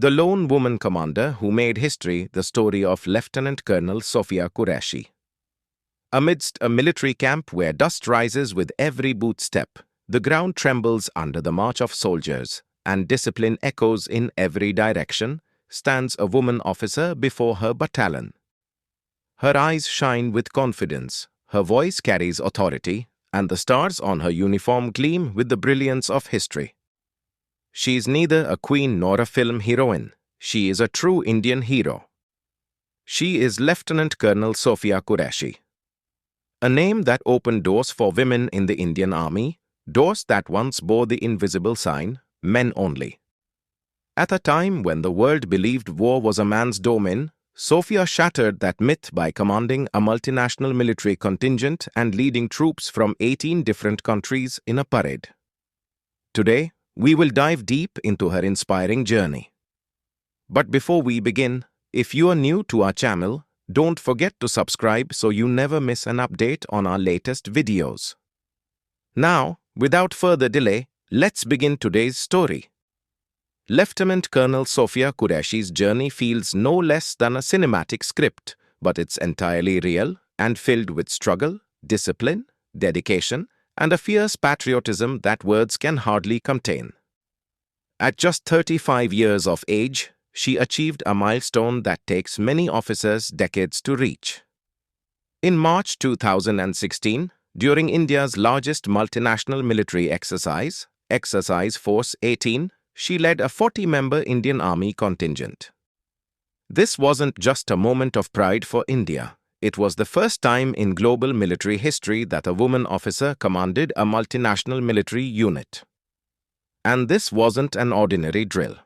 The lone woman commander who made history, the story of Lieutenant Colonel Sophia Qureshi. Amidst a military camp where dust rises with every boot step, the ground trembles under the march of soldiers, and discipline echoes in every direction, stands a woman officer before her battalion. Her eyes shine with confidence, her voice carries authority, and the stars on her uniform gleam with the brilliance of history. She is neither a queen nor a film heroine. She is a true Indian hero. She is Lieutenant Colonel Sophia Qureshi. A name that opened doors for women in the Indian Army, doors that once bore the invisible sign, men only. At a time when the world believed war was a man's domain, Sophia shattered that myth by commanding a multinational military contingent and leading troops from 18 different countries in a parade. Today, we will dive deep into her inspiring journey. But before we begin, if you are new to our channel, don't forget to subscribe so you never miss an update on our latest videos. Now, without further delay, let's begin today's story. Lieutenant Colonel Sophia Qureshi's journey feels no less than a cinematic script, but it's entirely real and filled with struggle, discipline, dedication, and a fierce patriotism that words can hardly contain. At just 35 years of age, she achieved a milestone that takes many officers decades to reach. In March 2016, during India's largest multinational military exercise, Exercise Force 18, she led a 40-member Indian Army contingent. This wasn't just a moment of pride for India. It was the first time in global military history that a woman officer commanded a multinational military unit. And this wasn't an ordinary drill.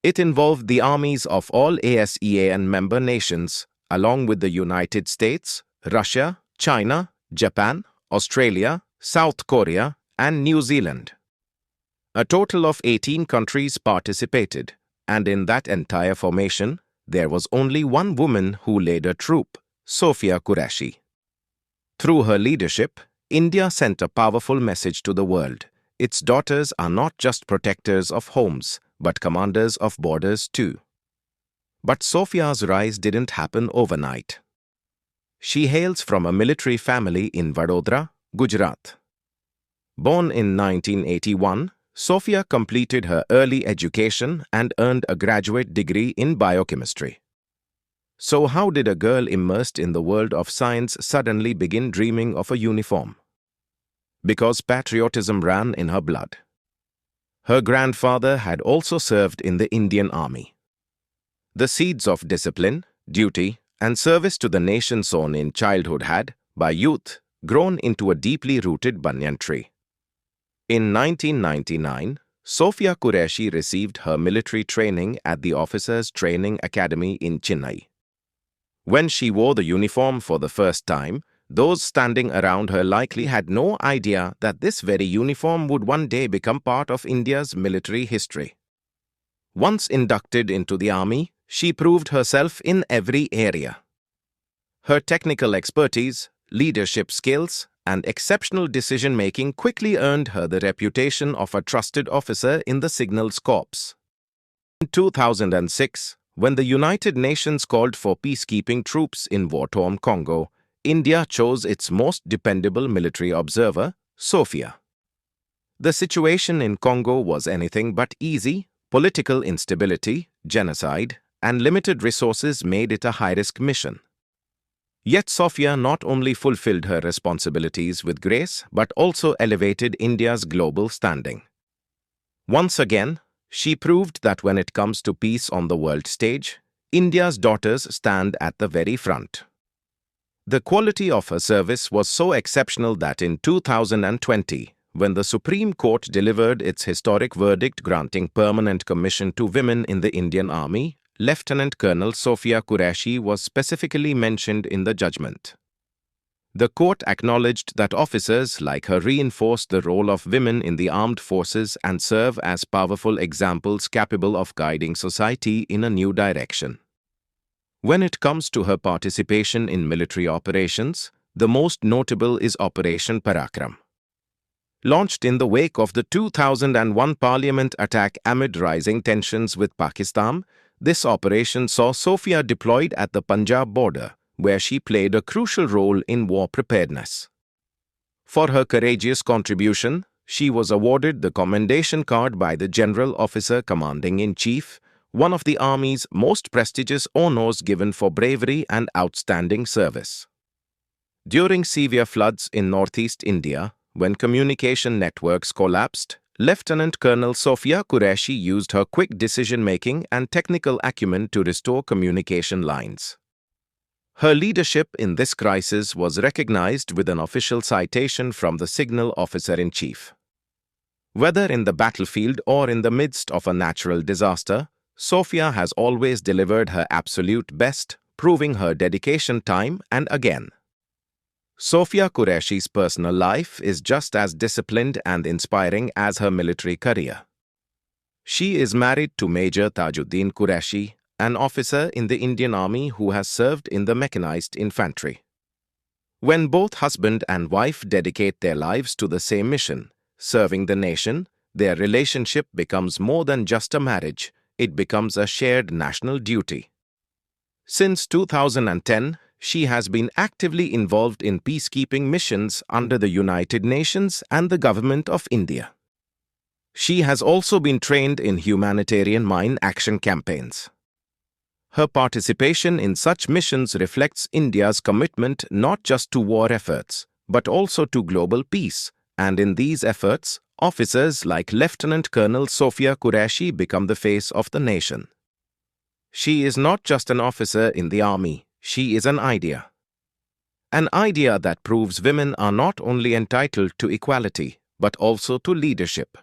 It involved the armies of all ASEAN member nations, along with the United States, Russia, China, Japan, Australia, South Korea, and New Zealand. A total of 18 countries participated, and in that entire formation, there was only one woman who led a troop, Sophia Qureshi. Through her leadership, India sent a powerful message to the world. Its daughters are not just protectors of homes, but commanders of borders too. But Sophia's rise didn't happen overnight. She hails from a military family in Vadodara, Gujarat. Born in 1981, Sophia completed her early education and earned a graduate degree in biochemistry. So how did a girl immersed in the world of science suddenly begin dreaming of a uniform? Because patriotism ran in her blood. Her grandfather had also served in the Indian Army. The seeds of discipline, duty, and service to the nation sown in childhood had, by youth, grown into a deeply rooted banyan tree. In 1999, Sophia Qureshi received her military training at the Officers Training Academy in Chennai. When she wore the uniform for the first time, those standing around her likely had no idea that this very uniform would one day become part of India's military history. Once inducted into the army, she proved herself in every area. Her technical expertise, leadership skills, and exceptional decision-making quickly earned her the reputation of a trusted officer in the Signals Corps. In 2006, when the United Nations called for peacekeeping troops in war-torn Congo, India chose its most dependable military observer, Sophia. The situation in Congo was anything but easy. Political instability, genocide, and limited resources made it a high-risk mission. Yet Sophia not only fulfilled her responsibilities with grace, but also elevated India's global standing. Once again, she proved that when it comes to peace on the world stage, India's daughters stand at the very front. The quality of her service was so exceptional that in 2020, when the Supreme Court delivered its historic verdict granting permanent commission to women in the Indian Army, Lieutenant Colonel Sophia Qureshi was specifically mentioned in the judgment. The court acknowledged that officers like her reinforce the role of women in the armed forces and serve as powerful examples capable of guiding society in a new direction. When it comes to her participation in military operations, the most notable is Operation Parakram. Launched in the wake of the 2001 Parliament attack amid rising tensions with Pakistan, this operation saw Sophia deployed at the Punjab border, where she played a crucial role in war preparedness. For her courageous contribution, she was awarded the Commendation Card by the General Officer Commanding-in-Chief, one of the Army's most prestigious honors given for bravery and outstanding service. During severe floods in northeast India, when communication networks collapsed, Lieutenant Colonel Sophia Qureshi used her quick decision-making and technical acumen to restore communication lines. Her leadership in this crisis was recognized with an official citation from the Signal Officer-in-Chief. Whether in the battlefield or in the midst of a natural disaster, Sophia has always delivered her absolute best, proving her dedication time and again. Sophia Qureshi's personal life is just as disciplined and inspiring as her military career. She is married to Major Tajuddin Qureshi, an officer in the Indian Army who has served in the mechanized infantry. When both husband and wife dedicate their lives to the same mission, serving the nation, their relationship becomes more than just a marriage, it becomes a shared national duty. Since 2010, she has been actively involved in peacekeeping missions under the United Nations and the Government of India. She has also been trained in humanitarian mine action campaigns. Her participation in such missions reflects India's commitment not just to war efforts, but also to global peace, and in these efforts, officers like Lieutenant Colonel Sophia Qureshi become the face of the nation. She is not just an officer in the army, she is an idea. An idea that proves women are not only entitled to equality, but also to leadership.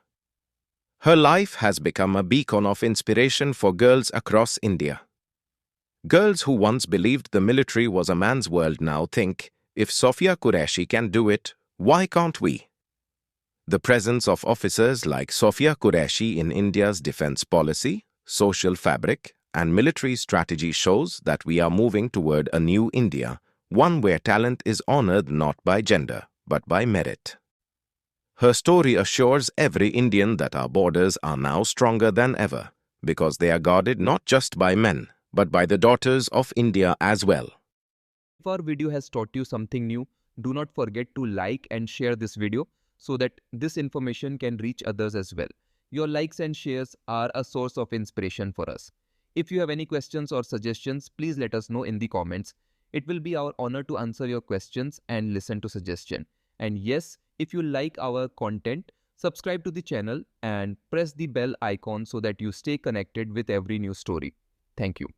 Her life has become a beacon of inspiration for girls across India. Girls who once believed the military was a man's world now think, if Sophia Qureshi can do it, why can't we? The presence of officers like Sophia Qureshi in India's defense policy, social fabric, and military strategy shows that we are moving toward a new India, one where talent is honored not by gender, but by merit. Her story assures every Indian that our borders are now stronger than ever, because they are guarded not just by men, but by the daughters of India as well. If our video has taught you something new, do not forget to like and share this video so that this information can reach others as well. Your likes and shares are a source of inspiration for us. If you have any questions or suggestions, please let us know in the comments. It will be our honor to answer your questions and listen to suggestions. And yes, if you like our content, subscribe to the channel and press the bell icon so that you stay connected with every new story. Thank you.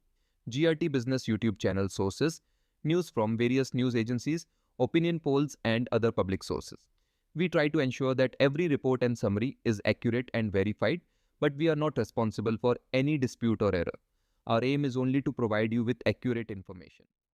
GRT Business YouTube channel sources, news from various news agencies, opinion polls and other public sources. We try to ensure that every report and summary is accurate and verified, but we are not responsible for any dispute or error. Our aim is only to provide you with accurate information.